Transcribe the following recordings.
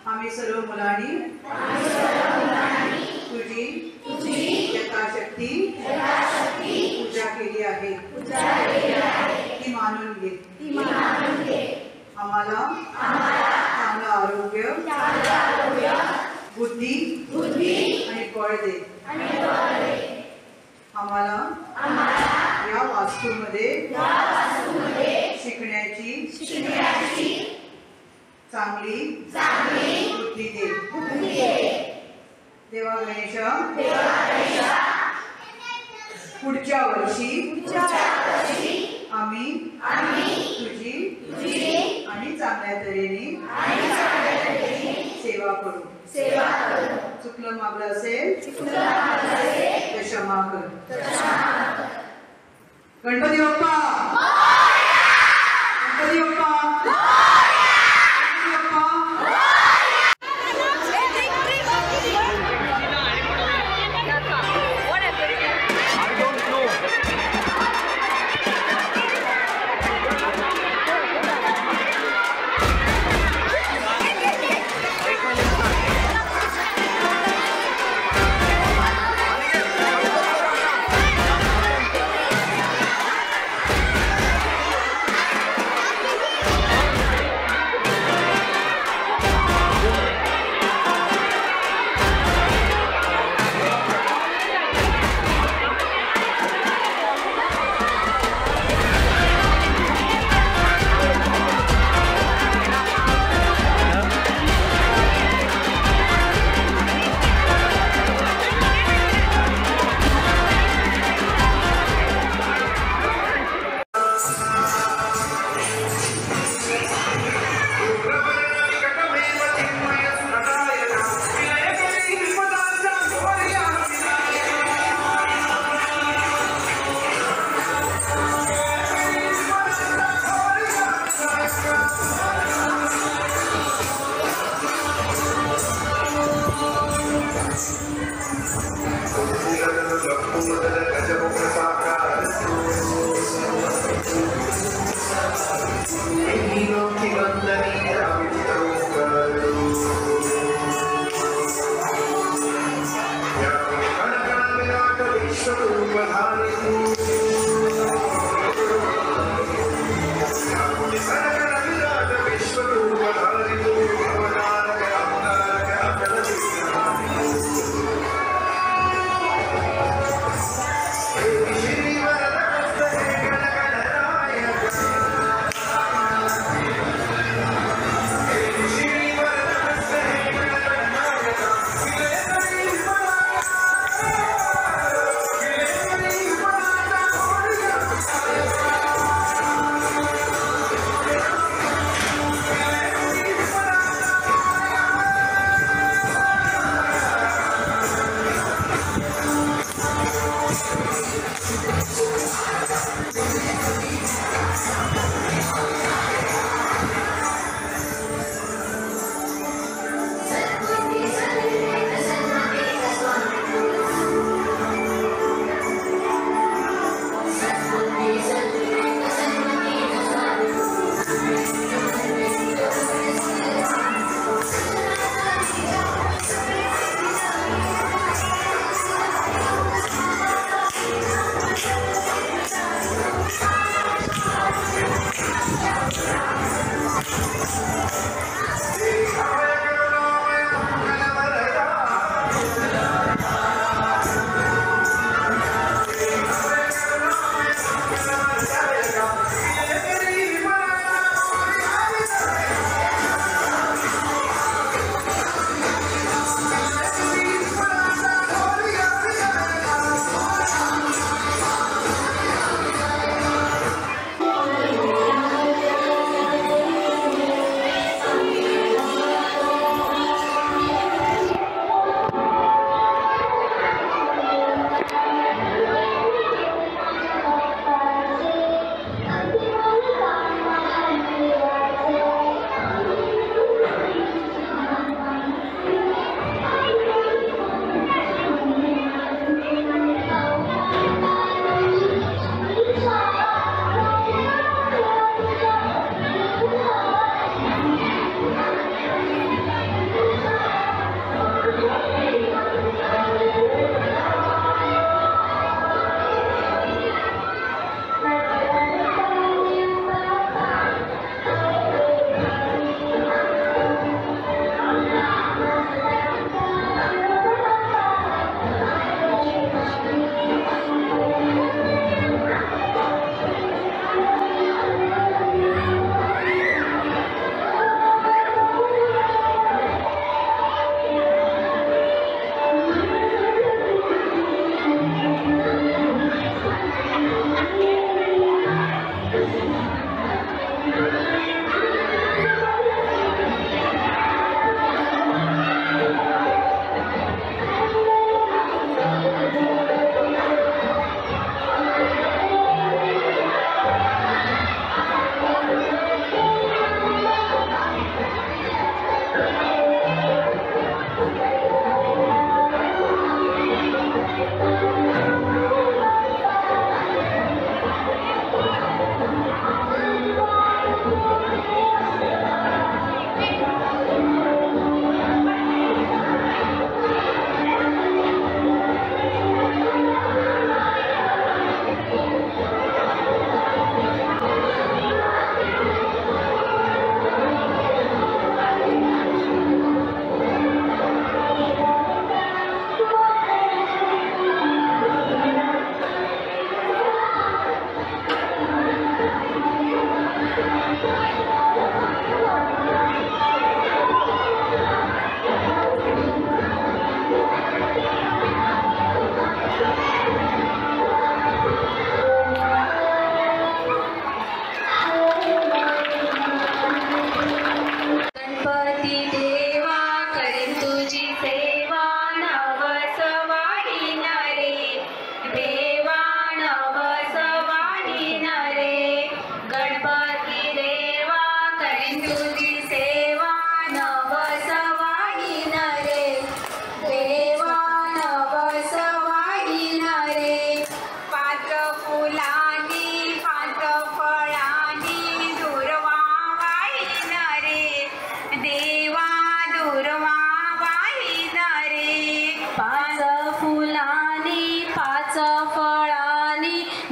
आम्ही सर्व मुलांनी तुझी यथाशक्ती पूजा केली आहे ती मानून घे। आम्हाला चांगलं आरोग्य बुद्धी आणि बळ दे। आम्हाला या वास्तूमध्ये शिकण्याची चांगली बुद्धी दे। देवा गणेशा पुढच्या वर्षी आम्ही तुझी आणि चांगल्या तऱ्हेने सेवा करू। चुकलं मागलं असेल तर क्षमा कर। गणपती बाप्पा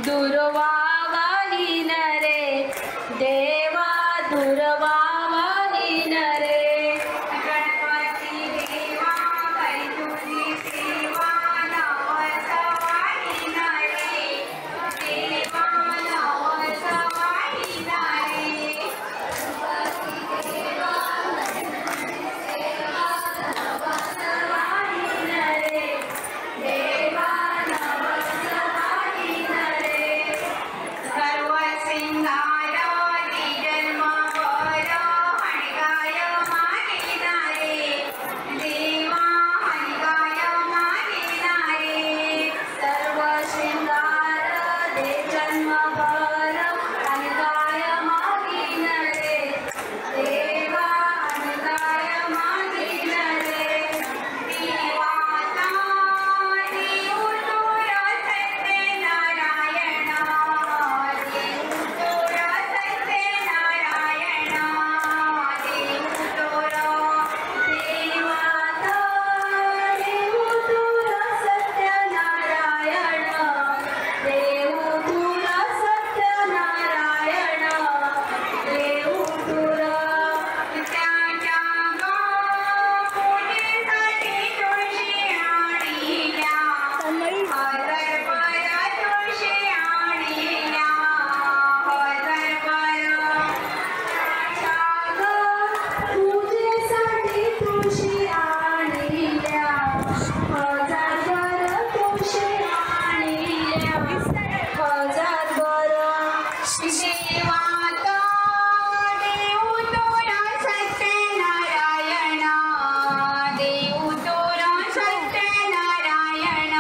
दुर्वा वाहीन रे देवा दुर्वा वाहीन रे गणपती देवा करी तुझी सेवा नवस वाहीन रे देवा नवस वाहीन रे सर्व सिंगार जन्मभर हणगाय मानिना रे देवा हणगाय मानिना रे सर्व शृंगार दे जन्मभर हणगाय मानिना रे देवा हणगाय मानिना रे देवाता देव तोर सत्यनारायण देव तोर सत्यनारायण देव तोर देवाता देव तोर सत्यनारायण देव तोर सत्यनारायण देव तोर त्याच्या पूजेसाठी तुळशी आणिल्या हजारभर तुळशी आणिल्या हजारभर पूजेसाठी तुळशी आणिल्या हजारभर तुळशी आणिल्या हजारभर देवाता देव तोर सत्यनारायण देव तोर सत्यनारायण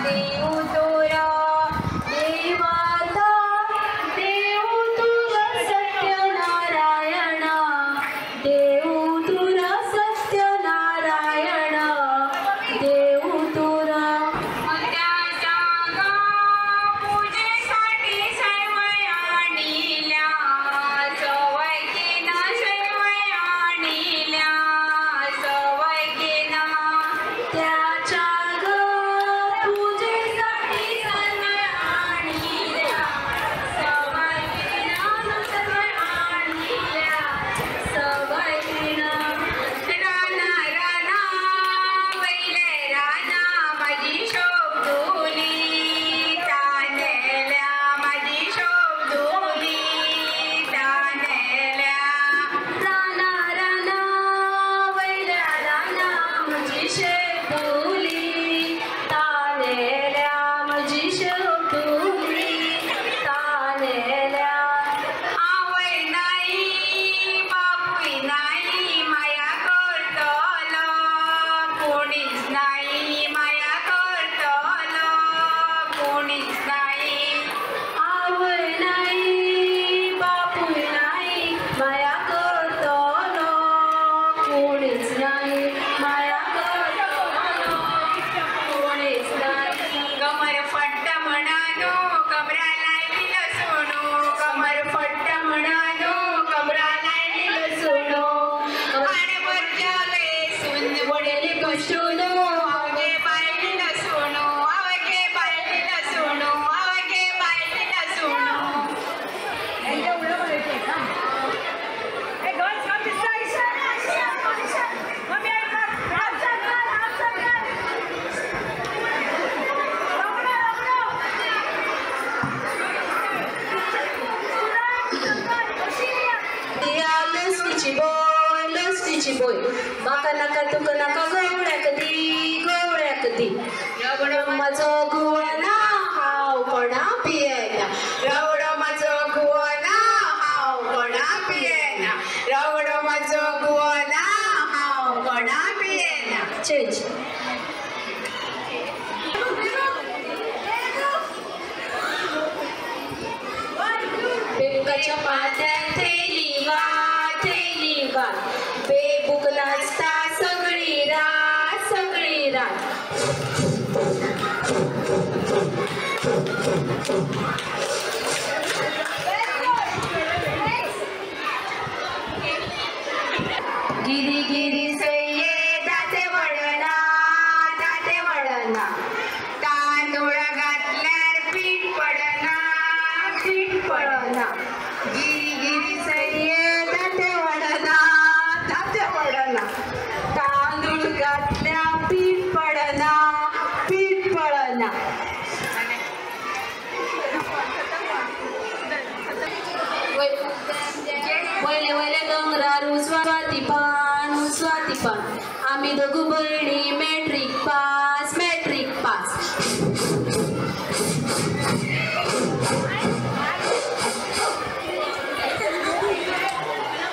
देव तोर देवाता देव तोर सत्यनारायण देव तोर सत्यनारायण देव तोर त्याच्या पूजेसाठी सर्व आणिल्या सवय केना सर्व आणिल्या सवय केना त्याच्या पूजेसाठी सर्व आणिल्या सवय केना सर्व आणिल्या सवय केना राना राना वैले राना माझी शोभुली तांदल्या माझी शोभुली तांदल्या राना राना वैले राना माझी शोभुली तांदल्या माझी शोभुली तांदल्या आवय नाही बापूय नाही माया करतलो कोणीच नाही माया करतलो कोणीच नाही आवय नाही बापूय नाही माया करतलो कोणीच नाही माया करतलो कोणीच नाही कमर फट्ट म्हणालो कमरा लायलील सोनू कमर फट्ट म्हणालो कमरा लायलील सोनू आणि बरजाले सुन वडली कशुनो अवगे बायलील सोनू अवगे बायलील सोनू अवगे बायलील सोनू लसणीची बोय माका नका तुका नका गवळ्याक दी रवड माझो गुवाना हाव कोणा पियेना रवड माझो गुवाना हाव कोणा पियेना रवड माझो गुवाना हाव कोणा पियेना चेंज बेबुकाच्या पात्यात थैली घाल बेबुक नाचता सगळी रात गिरी गिरी सय्ये दाते वडना तांदूळ घातल्यार पीठ वयले वयले दोंगरार स्वाती पान आम्ही दोघू बहिणी मॅट्रिक पास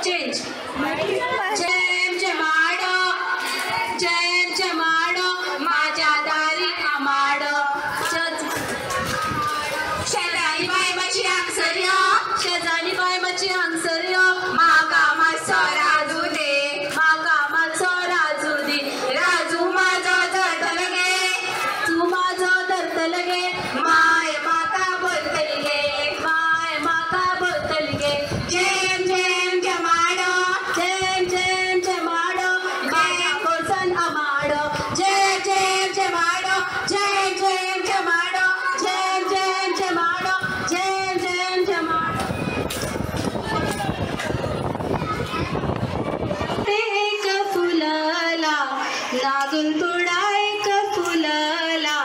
चेंज जेम जमाडो माझ्या दारी आमाडो शेजारी बाय माची हांगसर्यो म्हाका मातसो राजू दे राजू माझो धरतलगे तू माझो धरतलगे माय म्हाका बोलतली गे जेम जमाडो माझ्या कोसन आमाडो जेम जमाडो एक फुलाला नागुलपुडा एक फुलाला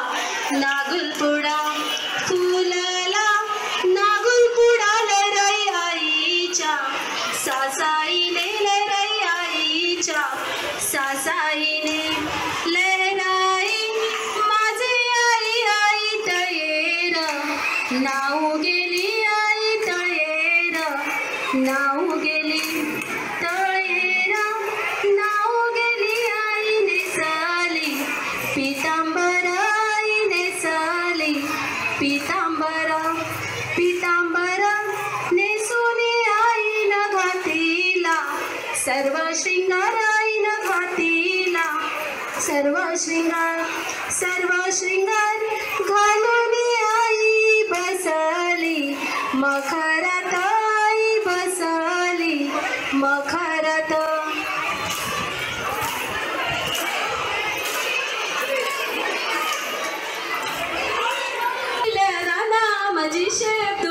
नागुलपुडा लरई आईच्या सासाईने लहराई माझी आई तळेर नाव गेली आई तळेर नाव गेली आई नेसली पितांबर नेसुनी आईन घातिला सर्व शृंगार आईन घातिला सर्व शृंगार घालून आई बसली मखरात आई बसली मखरात माझी शेप